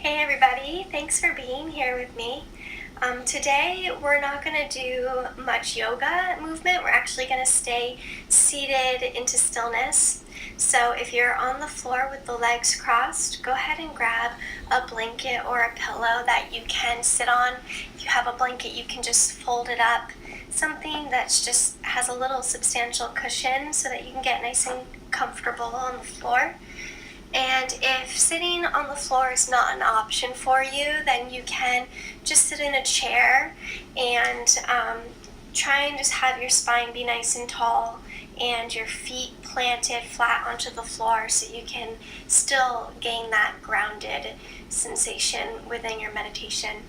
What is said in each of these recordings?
Hey everybody, thanks for being here with me. Today we're not going to do much yoga movement. We're actually going to stay seated into stillness. So if you're on the floor with the legs crossed, go ahead and grab a blanket or a pillow that you can sit on. If you have a blanket, you can just fold it up. Something that's just has a little substantial cushion so that you can get nice and comfortable on the floor. And if sitting on the floor is not an option for you, then you can just sit in a chair and try and just have your spine be nice and tall and your feet planted flat onto the floor so you can still gain that grounded sensation within your meditation.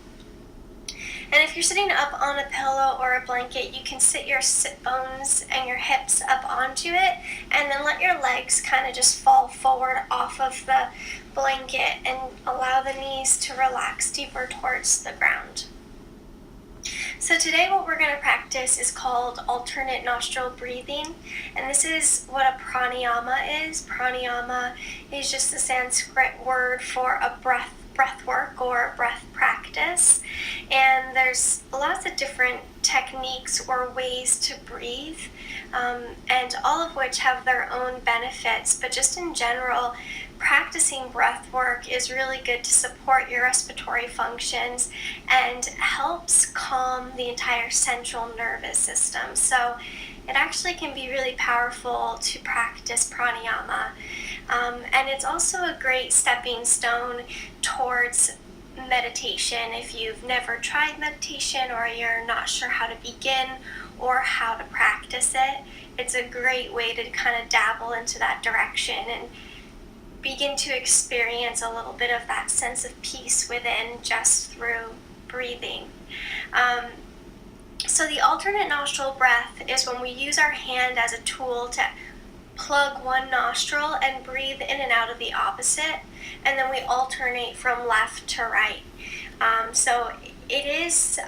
And if you're sitting up on a pillow or a blanket, you can sit your sit bones and your hips up onto it and then let your legs kind of just fall forward off of the blanket and allow the knees to relax deeper towards the ground. So today what we're going to practice is called alternate nostril breathing, and this is what a pranayama is. Pranayama is just the Sanskrit word for a breath work or breath practice, and there's lots of different techniques or ways to breathe, and all of which have their own benefits, but just in general, practicing breath work is really good to support your respiratory functions and helps calm the entire central nervous system. So it actually can be really powerful to practice pranayama. And it's also a great stepping stone towards meditation. If you've never tried meditation or you're not sure how to begin or how to practice it, it's a great way to kind of dabble into that direction and begin to experience a little bit of that sense of peace within just through breathing. So the alternate nostril breath is when we use our hand as a tool to plug one nostril and breathe in and out of the opposite, and then we alternate from left to right. So it is,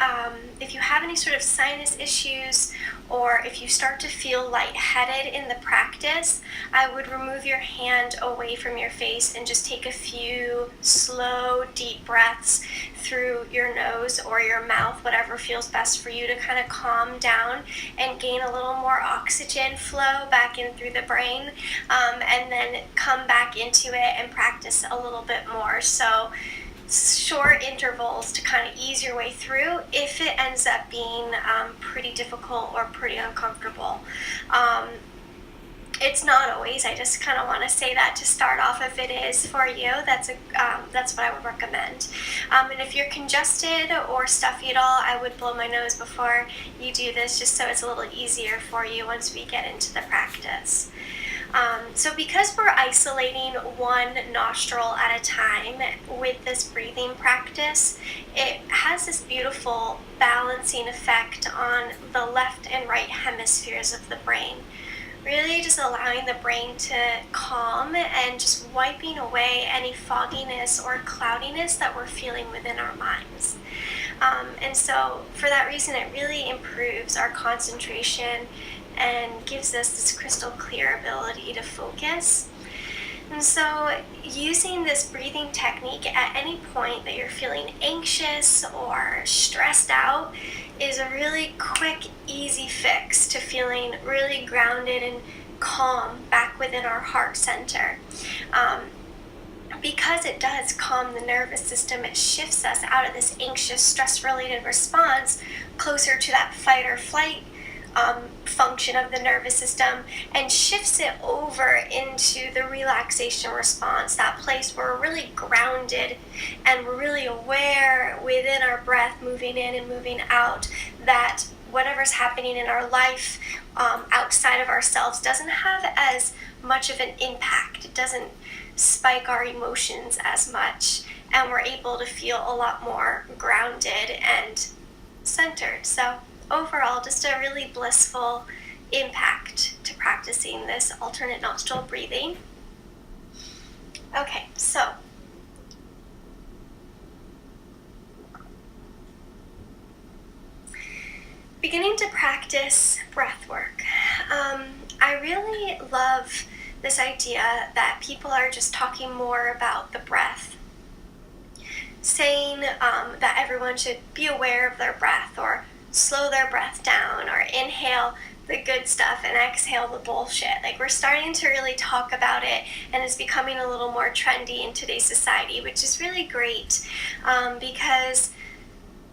if you have any sort of sinus issues or if you start to feel lightheaded in the practice, I would remove your hand away from your face and just take a few slow, deep breaths through your nose or your mouth, whatever feels best for you, to kind of calm down and gain a little more oxygen flow back in through the brain, and then come back into it and practice a little bit more. So short intervals to kind of ease your way through if it ends up being pretty difficult or pretty uncomfortable. It's not always. I just kind of want to say that to start off. If it is for you, that's what I would recommend. And if you're congested or stuffy at all, I would blow my nose before you do this, just so it's a little easier for you once we get into the practice. So because we're isolating one nostril at a time with this breathing practice, it has this beautiful balancing effect on the left and right hemispheres of the brain. Really just allowing the brain to calm and just wiping away any fogginess or cloudiness that we're feeling within our minds. And so for that reason, it really improves our concentration and gives us this crystal clear ability to focus. And so using this breathing technique at any point that you're feeling anxious or stressed out is a really quick, easy fix to feeling really grounded and calm back within our heart center. Because it does calm the nervous system, it shifts us out of this anxious, stress-related response closer to that fight or flight function of the nervous system, and shifts it over into the relaxation response, that place where we're really grounded and we're really aware within our breath, moving in and moving out, that whatever's happening in our life outside of ourselves doesn't have as much of an impact. It doesn't spike our emotions as much, and we're able to feel a lot more grounded and centered. So overall, just a really blissful impact to practicing this alternate nostril breathing. Okay, so beginning to practice breath work. I really love this idea that people are just talking more about the breath. saying that everyone should be aware of their breath, or slow their breath down, or inhale the good stuff and exhale the bullshit. Like, we're starting to really talk about it, and it's becoming a little more trendy in today's society, which is really great, because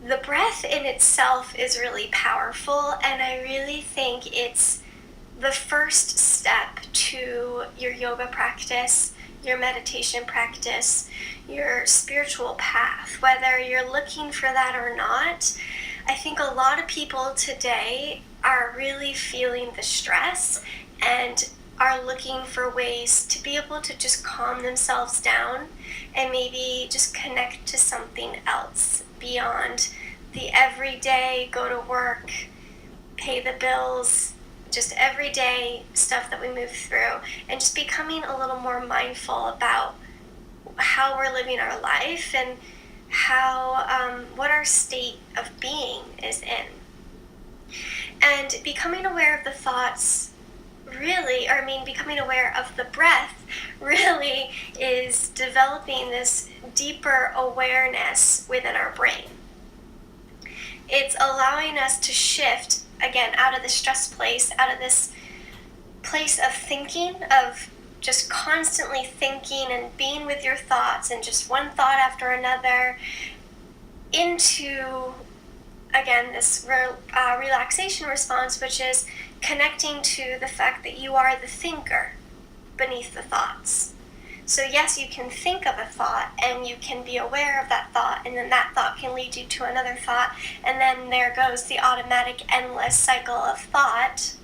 the breath in itself is really powerful, and I really think it's the first step to your yoga practice, your meditation practice, your spiritual path. Whether you're looking for that or not, I think a lot of people today are really feeling the stress and are looking for ways to be able to just calm themselves down and maybe just connect to something else beyond the everyday go to work, pay the bills, just everyday stuff that we move through, and just becoming a little more mindful about how we're living our life and how what our state of being is in. And becoming aware of the thoughts becoming aware of the breath really is developing this deeper awareness within our brain. It's allowing us to shift, again, out of the stress place, out of this place of thinking, of just constantly thinking and being with your thoughts and just one thought after another, into, again, this relaxation response, which is connecting to the fact that you are the thinker beneath the thoughts. So yes, you can think of a thought and you can be aware of that thought, and then that thought can lead you to another thought, and then there goes the automatic endless cycle of thought.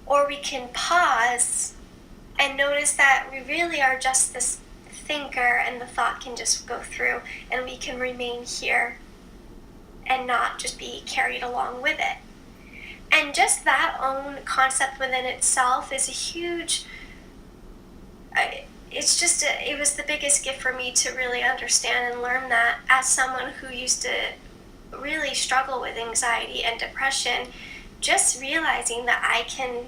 Or we can pause and notice that we really are just this thinker, and the thought can just go through, and we can remain here and not just be carried along with it. And just that own concept within itself is a huge, it was the biggest gift for me to really understand and learn that, as someone who used to really struggle with anxiety and depression, just realizing that I can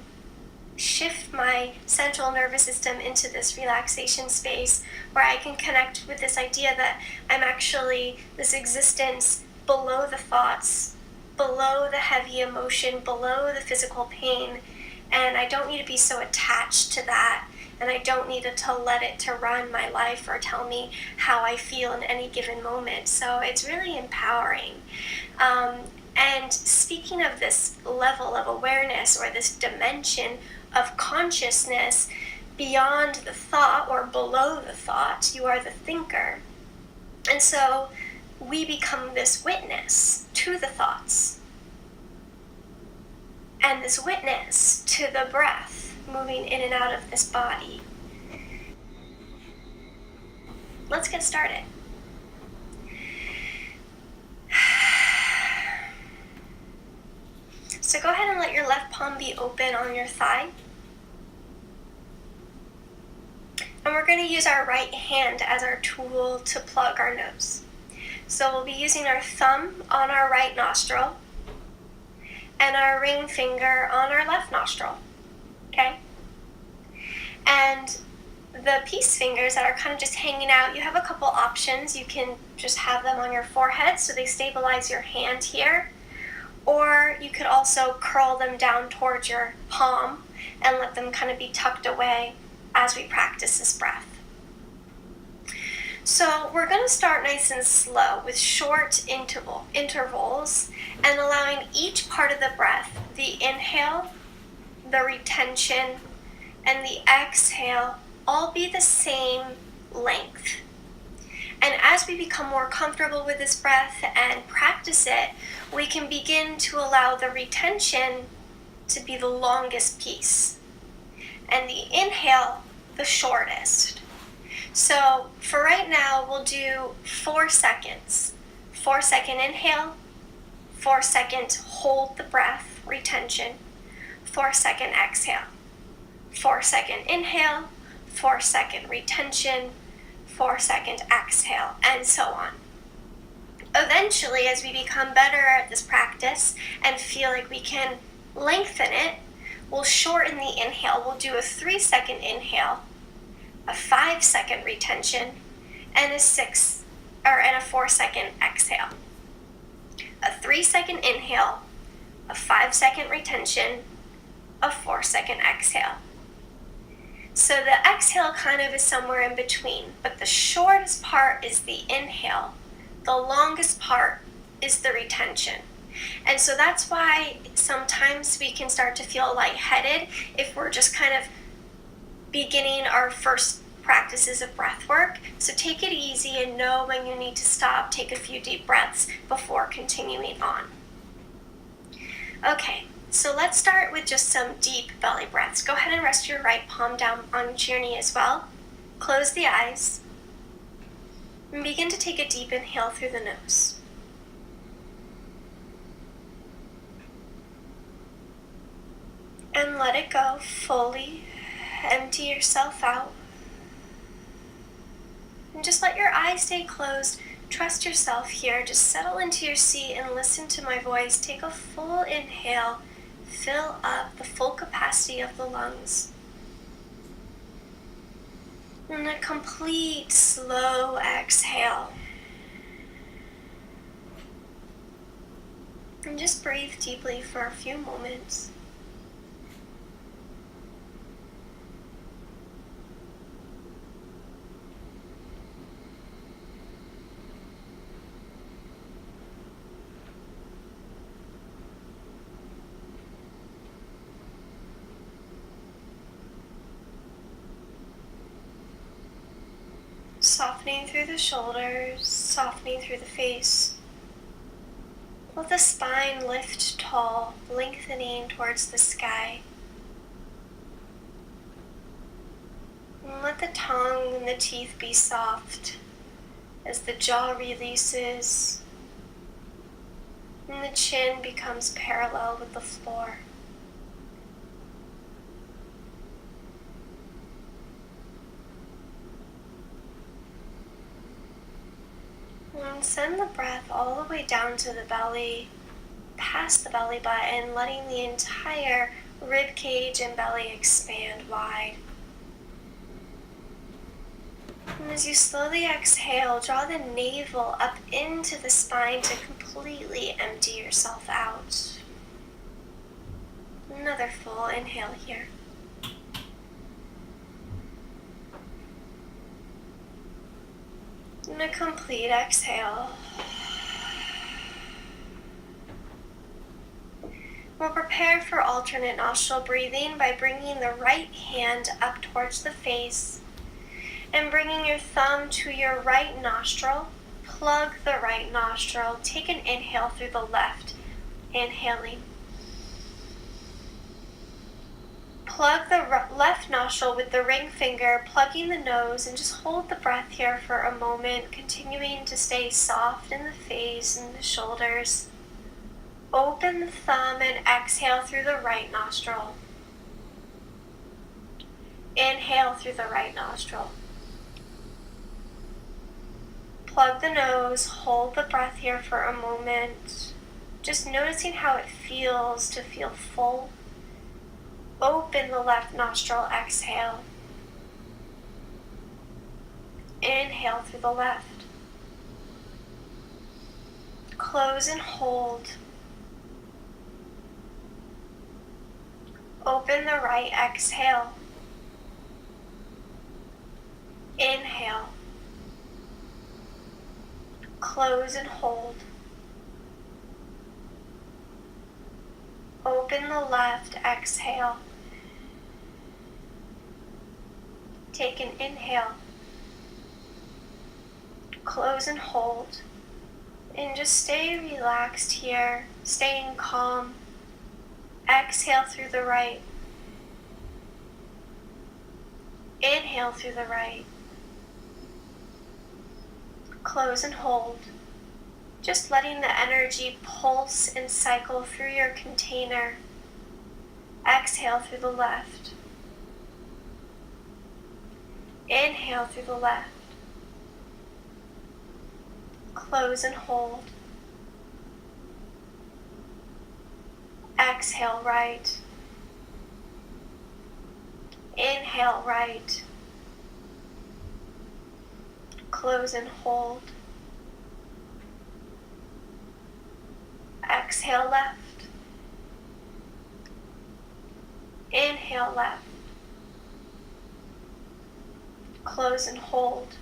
shift my central nervous system into this relaxation space where I can connect with this idea that I'm actually this existence below the thoughts, below the heavy emotion, below the physical pain, and I don't need to be so attached to that, and I don't need to let it to run my life or tell me how I feel in any given moment. So it's really empowering. And speaking of this level of awareness, or this dimension of consciousness beyond the thought or below the thought, you are the thinker. And so we become this witness to the thoughts, and this witness to the breath moving in and out of this body. Let's get started. So go ahead and let your left palm be open on your thigh. And we're going to use our right hand as our tool to plug our nose. So we'll be using our thumb on our right nostril and our ring finger on our left nostril. Okay? And the peace fingers that are kind of just hanging out, you have a couple options. You can just have them on your forehead so they stabilize your hand here. Or you could also curl them down towards your palm and let them kind of be tucked away as we practice this breath. So we're going to start nice and slow with short intervals, and allowing each part of the breath, the inhale, the retention, and the exhale, all be the same length. And as we become more comfortable with this breath and practice it, we can begin to allow the retention to be the longest piece, and the inhale the shortest. So for right now, we'll do 4 seconds. 4-second inhale, 4-second hold the breath, retention, 4-second exhale, 4-second inhale, 4-second retention, 4-second exhale, and so on. Eventually, as we become better at this practice and feel like we can lengthen it, we'll shorten the inhale. We'll do a 3-second inhale, a 5-second retention, and a 6 and a 4-second exhale. A 3-second inhale, a 5-second retention, a 4-second exhale. So the exhale kind of is somewhere in between, but the shortest part is the inhale. The longest part is the retention. And so that's why sometimes we can start to feel lightheaded if we're just kind of beginning our first practices of breath work. So take it easy and know when you need to stop, take a few deep breaths before continuing on. Okay, so let's start with just some deep belly breaths. Go ahead and rest your right palm down onto your knee as well. Close the eyes and begin to take a deep inhale through the nose. And let it go fully. Empty yourself out. And just let your eyes stay closed. Trust yourself here. Just settle into your seat and listen to my voice. Take a full inhale. Fill up the full capacity of the lungs. And a complete slow exhale. And just breathe deeply for a few moments. Softening through the shoulders, softening through the face. Let the spine lift tall, lengthening towards the sky. And let the tongue and the teeth be soft as the jaw releases and the chin becomes parallel with the floor. And send the breath all the way down to the belly, past the belly button, letting the entire rib cage and belly expand wide. And as you slowly exhale, draw the navel up into the spine to completely empty yourself out. Another full inhale here. And a complete exhale. We'll prepare for alternate nostril breathing by bringing the right hand up towards the face and bringing your thumb to your right nostril. Plug the right nostril. Take an inhale through the left. Inhaling. Plug the left nostril with the ring finger, plugging the nose, and just hold the breath here for a moment, continuing to stay soft in the face and the shoulders. Open the thumb and exhale through the right nostril. Inhale through the right nostril. Plug the nose, hold the breath here for a moment, just noticing how it feels to feel full. Open the left nostril, exhale. Inhale through the left. Close and hold. Open the right, exhale. Inhale. Close and hold. Open the left, exhale. Take an inhale. Close and hold. And just stay relaxed here, staying calm. Exhale through the right. Inhale through the right. Close and hold. Just letting the energy pulse and cycle through your container. Exhale through the left. Inhale through the left. Close and hold. Exhale right. Inhale right. Close and hold. Exhale left. Inhale left. Close and hold.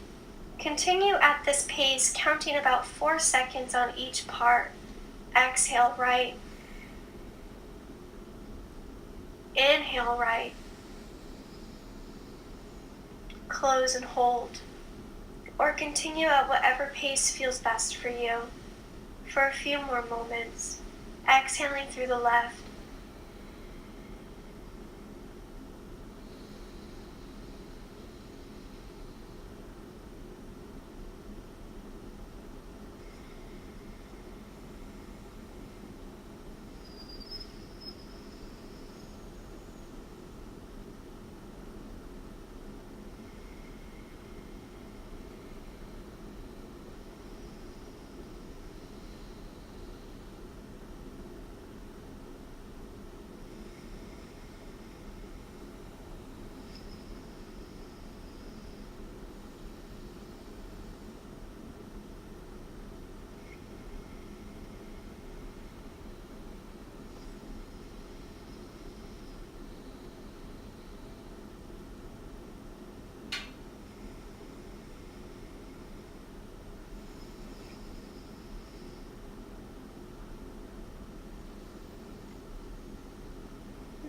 Continue at this pace, counting about 4 seconds on each part. Exhale right. Inhale right. Close and hold. Or continue at whatever pace feels best for you for a few more moments. Exhaling through the left.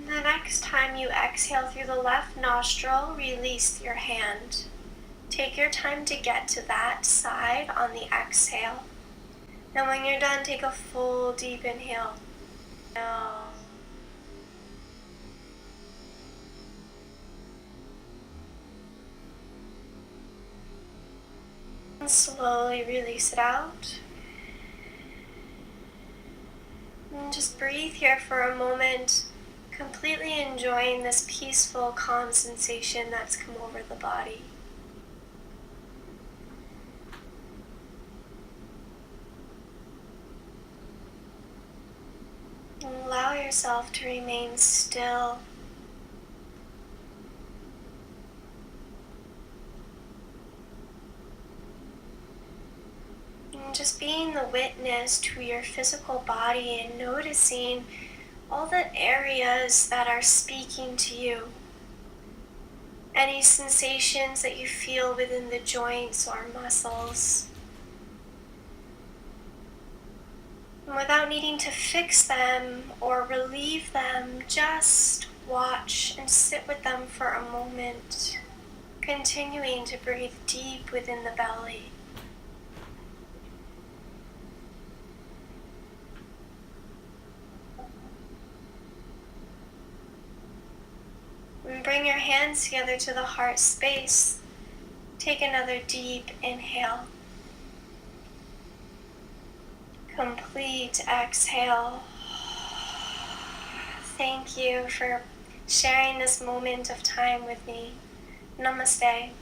The next time you exhale through the left nostril, release your hand. Take your time to get to that side on the exhale. And when you're done, take a full deep inhale. And slowly release it out. And just breathe here for a moment, completely enjoying this peaceful, calm sensation that's come over the body. And allow yourself to remain still. And just being the witness to your physical body and noticing all the areas that are speaking to you. Any sensations that you feel within the joints or muscles. And without needing to fix them or relieve them, just watch and sit with them for a moment, continuing to breathe deep within the belly. And bring your hands together to the heart space. Take another deep inhale. Complete exhale. Thank you for sharing this moment of time with me. Namaste.